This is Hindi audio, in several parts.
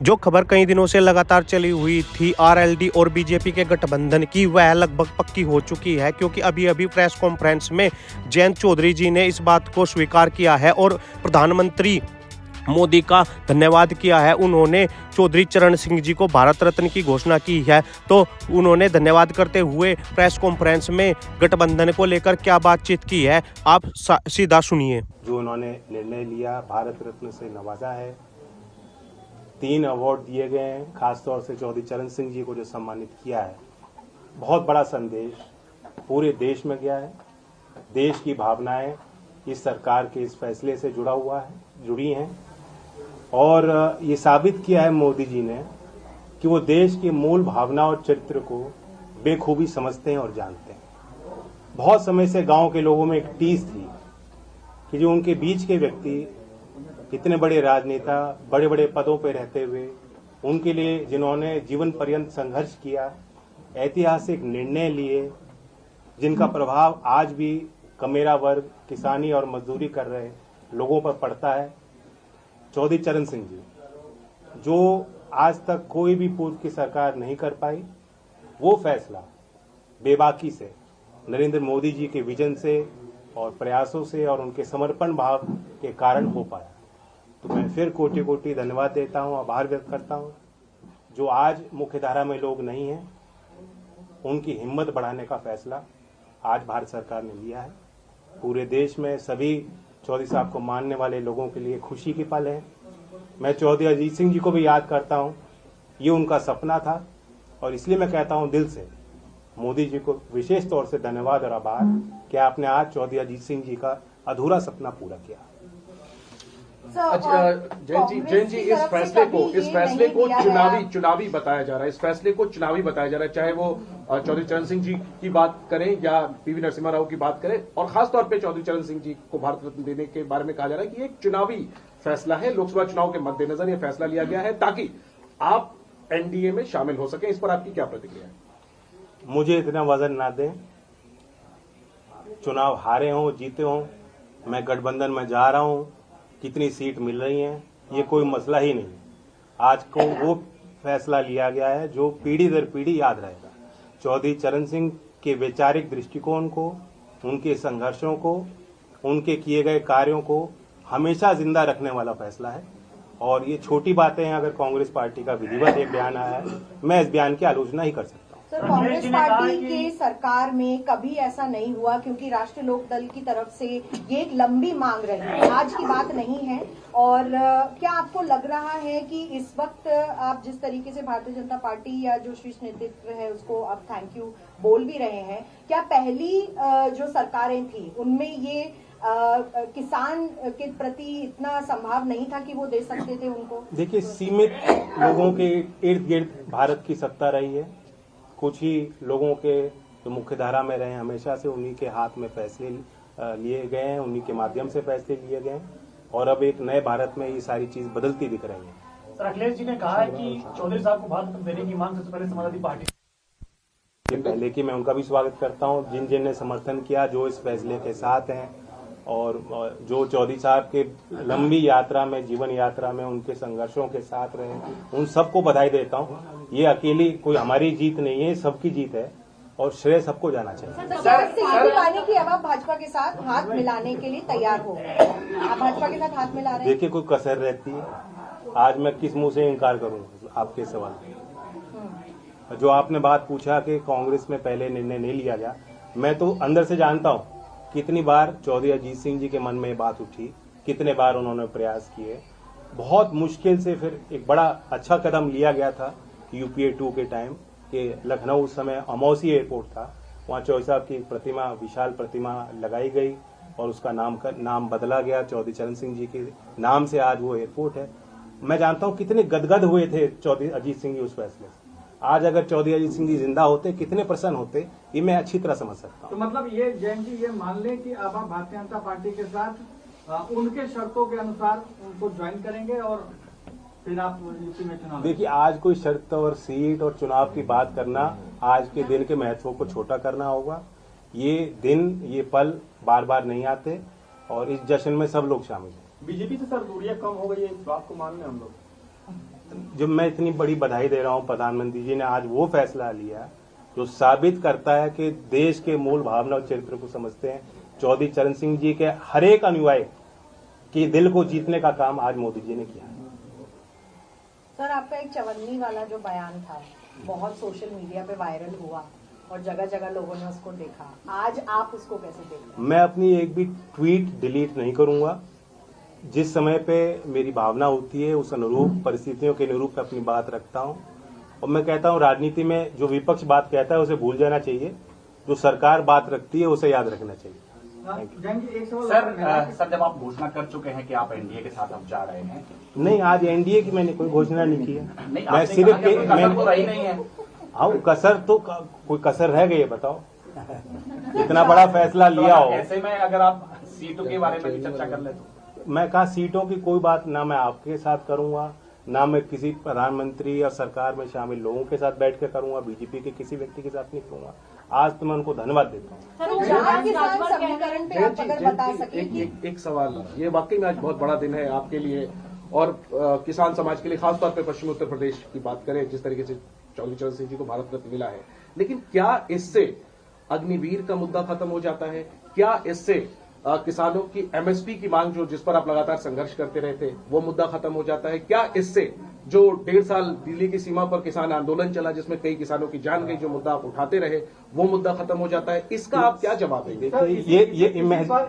जो खबर कई दिनों से लगातार चली हुई थी आरएलडी और बीजेपी के गठबंधन की, वह लगभग पक्की हो चुकी है, क्योंकि अभी अभी प्रेस कॉन्फ्रेंस में जयंत चौधरी जी ने इस बात को स्वीकार किया है और प्रधानमंत्री मोदी का धन्यवाद किया है। उन्होंने चौधरी चरण सिंह जी को भारत रत्न की घोषणा की है। तो उन्होंने धन्यवाद करते हुए प्रेस कॉन्फ्रेंस में गठबंधन को लेकर क्या बातचीत की है, आप सीधा सुनिए। जो उन्होंने निर्णय लिया, भारत रत्न से नवाजा है, 3 अवार्ड दिए गए हैं, खासतौर से चौधरी चरण सिंह जी को जो सम्मानित किया है, बहुत बड़ा संदेश पूरे देश में गया है। देश की भावनाएं इस सरकार के इस फैसले से जुड़ी हैं और ये साबित किया है मोदी जी ने कि वो देश की मूल भावना और चरित्र को बेखूबी समझते हैं और जानते हैं। बहुत समय से गांव के लोगों में एक टीस थी कि जो उनके बीच के व्यक्ति, इतने बड़े राजनेता, बड़े बड़े पदों पर रहते हुए, उनके लिए जिन्होंने जीवन पर्यंत संघर्ष किया, ऐतिहासिक निर्णय लिए, जिनका प्रभाव आज भी कमेरा वर्ग, किसानी और मजदूरी कर रहे लोगों पर पड़ता है, चौधरी चरण सिंह जी, जो आज तक कोई भी पूर्व की सरकार नहीं कर पाई, वो फैसला बेबाकी से नरेंद्र मोदी जी के विजन से और प्रयासों से और उनके समर्पण भाव के कारण हो पाया। तो मैं फिर कोटि कोटि धन्यवाद देता हूं, आभार व्यक्त करता हूं। जो आज मुख्यधारा में लोग नहीं हैं, उनकी हिम्मत बढ़ाने का फैसला आज भारत सरकार ने लिया है। पूरे देश में सभी चौधरी साहब को मानने वाले लोगों के लिए खुशी की पल है। मैं चौधरी अजीत सिंह जी को भी याद करता हूं, ये उनका सपना था और इसलिए मैं कहता हूं दिल से मोदी जी को विशेष तौर से धन्यवाद और आभार कि आपने आज चौधरी अजीत सिंह जी का अधूरा सपना पूरा किया। जैन जी, इस फैसले को चुनावी बताया जा रहा है। इस फैसले को चुनावी बताया जा रहा है, चाहे वो चौधरी चरण सिंह जी की बात करें या पीवी नरसिम्हा राव की बात करें, और खासतौर पे चौधरी चरण सिंह जी को भारत रत्न देने के बारे में कहा जा रहा है कि एक चुनावी फैसला है। लोकसभा चुनाव के मद्देनजर यह फैसला लिया गया है ताकि आप एनडीए में शामिल हो सके। इस पर आपकी क्या प्रतिक्रिया है? मुझे इतना वजन ना दें, चुनाव हारे हों जीते हों, मैं गठबंधन में जा रहा हूं, कितनी सीट मिल रही हैं, ये कोई मसला ही नहीं। आज को वो फैसला लिया गया है जो पीढ़ी दर पीढ़ी याद रहेगा। चौधरी चरण सिंह के वैचारिक दृष्टिकोण को, उनके संघर्षों को, उनके किए गए कार्यों को हमेशा जिंदा रखने वाला फैसला है। और ये छोटी बातें हैं, अगर कांग्रेस पार्टी का विधिवत एक बयान आया है, मैं इस बयान की आलोचना ही कर सकता हूँ। सर, कांग्रेस पार्टी के सरकार में कभी ऐसा नहीं हुआ, क्योंकि राष्ट्रीय लोक दल की तरफ से ये एक लंबी मांग रही है, आज की बात नहीं है। और क्या आपको लग रहा है कि इस वक्त आप जिस तरीके से भारतीय जनता पार्टी या जो शीर्ष नेतृत्व है उसको आप थैंक यू बोल भी रहे हैं, क्या पहली जो सरकारें थी उनमें ये किसान के प्रति इतना संभाव नहीं था कि वो दे सकते थे उनको? देखिए, सीमित लोगों के इर्द गिर्द भारत की सत्ता रही है। कुछ ही लोगों के जो मुख्य धारा में रहे, हमेशा से उन्हीं के हाथ में फैसले लिए गए हैं, उन्हीं के माध्यम से फैसले लिए गए हैं और अब एक नए भारत में ये सारी चीज बदलती दिख रही है। सर, अखिलेश जी ने कहा है कि चौधरी साहब को भारत रत्न देने की मांग सबसे पहले समाजवादी पार्टी पहले की, मैं उनका भी स्वागत करता हूं, जिन ने समर्थन किया, जो इस फैसले के साथ हैं और जो चौधरी साहब के लंबी यात्रा में, जीवन यात्रा में उनके संघर्षों के साथ रहे, उन सबको बधाई देता हूं। ये अकेली कोई हमारी जीत नहीं है, सबकी जीत है और श्रेय सबको जाना चाहिए। सर, कि अब आप भाजपा के साथ हाथ मिलाने के लिए तैयार हो, आप भाजपा के साथ हाथ मिला रहे हैं? देखिए, कोई कसर रहती है, आज मैं किस मुंह से इनकार करूं आपके सवाल। जो आपने बात पूछा कि कांग्रेस में पहले निर्णय नहीं लिया गया, मैं तो अंदर से जानता हूं कितनी बार चौधरी अजीत सिंह जी के मन में ये बात उठी, कितने बार उन्होंने प्रयास किए। बहुत मुश्किल से फिर एक बड़ा अच्छा कदम लिया गया था यूपीए 2 के टाइम कि लखनऊ उस समय अमौसी एयरपोर्ट था, वहाँ चौधरी साहब की प्रतिमा, विशाल प्रतिमा लगाई गई और उसका नाम बदला गया, चौधरी चरण सिंह जी के नाम से आज वो एयरपोर्ट है। मैं जानता हूँ कितने गदगद हुए थे चौधरी अजीत सिंह जी उस फैसले से। आज अगर चौधरी अजीत सिंह जी जिंदा होते, कितने प्रसन्न होते, ये मैं अच्छी तरह समझ सकता हूँ। तो मतलब ये जैन जी, ये मान लें कि अब आप भारतीय जनता पार्टी के साथ उनके शर्तों के अनुसार उनको ज्वाइन करेंगे और फिर आप यूपी में चुनाव? देखिए, आज कोई शर्त और सीट और चुनाव की बात करना, आज के दिन के महत्व को छोटा करना होगा। ये दिन, ये पल बार बार नहीं आते और इस जश्न में सब लोग शामिल हैं। बीजेपी से सर दूरियां कम हो गई है, इस बात को मान लें हम लोग? जब मैं इतनी बड़ी बधाई दे रहा हूं, प्रधानमंत्री जी ने आज वो फैसला लिया जो साबित करता है कि देश के मूल भावना और चरित्र को समझते हैं। चौधरी चरण सिंह जी के हर एक अनुयायी के दिल को जीतने का काम आज मोदी जी ने किया है। सर, आपका एक चवन्नी वाला जो बयान था बहुत सोशल मीडिया पे वायरल हुआ और जगह जगह लोगों ने उसको देखा, आज आप उसको कैसे देखते हैं? मैं अपनी एक भी ट्वीट डिलीट नहीं करूंगा। जिस समय पे मेरी भावना होती है उस अनुरूप परिस्थितियों के अनुरूप अपनी बात रखता हूं। और मैं कहता हूं राजनीति में जो विपक्ष बात कहता है उसे भूल जाना चाहिए, जो सरकार बात रखती है उसे याद रखना चाहिए। एक सवाल सर जब आप घोषणा कर चुके हैं कि आप एनडीए के साथ अब जा रहे हैं, नहीं, आज एनडीए की मैंने कोई घोषणा नहीं की है। नहीं, मैं आपने सिर्फ कहा कि कसर तो रही नहीं है। हाँ, कसर तो कोई कसर रह गई है, बताओ। इतना बड़ा फैसला लिया हो। ऐसे में अगर आप सीटों के बारे में भी चर्चा कर ले तो मैं कहा सीटों की कोई बात ना मैं आपके साथ करूंगा, ना मैं किसी प्रधानमंत्री और सरकार में शामिल लोगों के साथ बैठ कर करूंगा, बीजेपी के किसी व्यक्ति के साथ नहीं करूंगा। आज तो मैं उनको धन्यवाद देता हूँ। समीकरण पे आप अगर बता सके कि एक सवाल, ये वाकई में आज बहुत बड़ा दिन है आपके लिए और किसान समाज के लिए, खासतौर पर पश्चिमी उत्तर प्रदेश की बात करें, जिस तरीके से चौधरी चरण सिंह जी को भारत रत्न मिला है, लेकिन क्या इससे अग्निवीर का मुद्दा खत्म हो जाता है? क्या इससे किसानों की एमएसपी की मांग जिस पर आप लगातार संघर्ष करते रहे थे वो मुद्दा खत्म हो जाता है? क्या इससे जो 1.5 साल दिल्ली की सीमा पर किसान आंदोलन चला जिसमें कई किसानों की जान गई, जो मुद्दा आप उठाते रहे, वो मुद्दा खत्म हो जाता है? इसका आप क्या जवाब देंगे?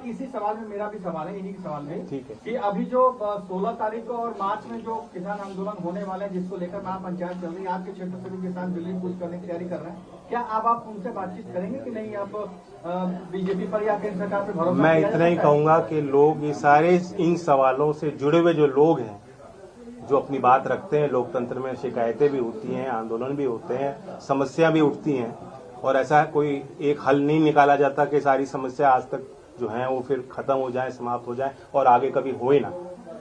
इसी सवाल में मेरा भी सवाल है, इन्हीं के सवाल में, ठीक है, कि अभी जो 16 तारीख को और मार्च में जो किसान आंदोलन होने वाले हैं, जिसको लेकर महापंचायत चल रही है, आपके क्षेत्र से भी किसान दिल्ली कूच करने की तैयारी कर रहे हैं, क्या आप उनसे बातचीत करेंगे कि नहीं? आप बीजेपी पर या केंद्र सरकार पर भरोसा? मैं इतना ही कहूंगा कि लोग ये सारे इन सवालों से जुड़े हुए जो लोग हैं, जो अपनी बात रखते हैं, लोकतंत्र में शिकायतें भी होती हैं, आंदोलन भी होते हैं, समस्या भी उठती हैं, और ऐसा कोई एक हल नहीं निकाला जाता कि सारी समस्या आज तक जो है वो फिर खत्म हो जाए, समाप्त हो जाए और आगे कभी होए ना।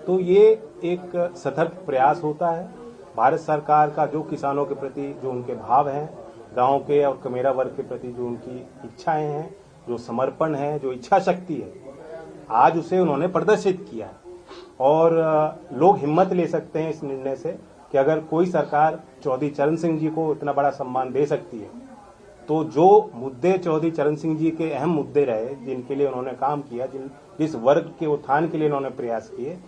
तो ये एक सतर्क प्रयास होता है भारत सरकार का, जो किसानों के प्रति जो उनके भाव हैं, गांव के और कमेरा वर्ग के प्रति जो उनकी इच्छाएं हैं, जो समर्पण है, जो इच्छा शक्ति है, आज उसे उन्होंने प्रदर्शित किया है। और लोग हिम्मत ले सकते हैं इस निर्णय से कि अगर कोई सरकार चौधरी चरण सिंह जी को इतना बड़ा सम्मान दे सकती है, तो जो मुद्दे चौधरी चरण सिंह जी के अहम मुद्दे रहे, जिनके लिए उन्होंने काम किया, जिस वर्ग के उत्थान के लिए उन्होंने प्रयास किए,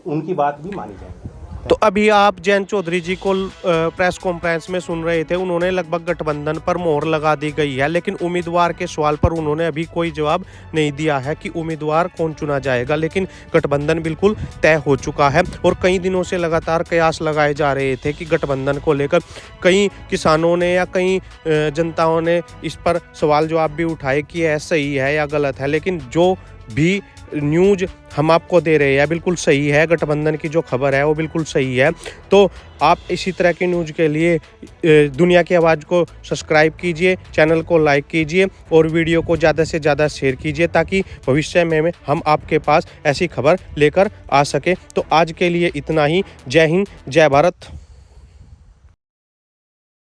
उनकी बात भी मानी जाएगी। तो अभी आप जयंत चौधरी जी को प्रेस कॉन्फ्रेंस में सुन रहे थे, उन्होंने लगभग गठबंधन पर मोहर लगा दी गई है, लेकिन उम्मीदवार के सवाल पर उन्होंने अभी कोई जवाब नहीं दिया है कि उम्मीदवार कौन चुना जाएगा। लेकिन गठबंधन बिल्कुल तय हो चुका है और कई दिनों से लगातार कयास लगाए जा रहे थे कि गठबंधन को लेकर कई किसानों ने या कई जनताओं ने इस पर सवाल जवाब भी उठाए कि यह सही है या गलत है, लेकिन जो भी न्यूज़ हम आपको दे रहे हैं बिल्कुल सही है। गठबंधन की जो खबर है वो बिल्कुल सही है। तो आप इसी तरह की न्यूज़ के लिए दुनिया की आवाज़ को सब्सक्राइब कीजिए, चैनल को लाइक कीजिए और वीडियो को ज़्यादा से ज़्यादा शेयर कीजिए, ताकि भविष्य में हम आपके पास ऐसी खबर लेकर आ सके। तो आज के लिए इतना ही। जय हिंद, जय भारत।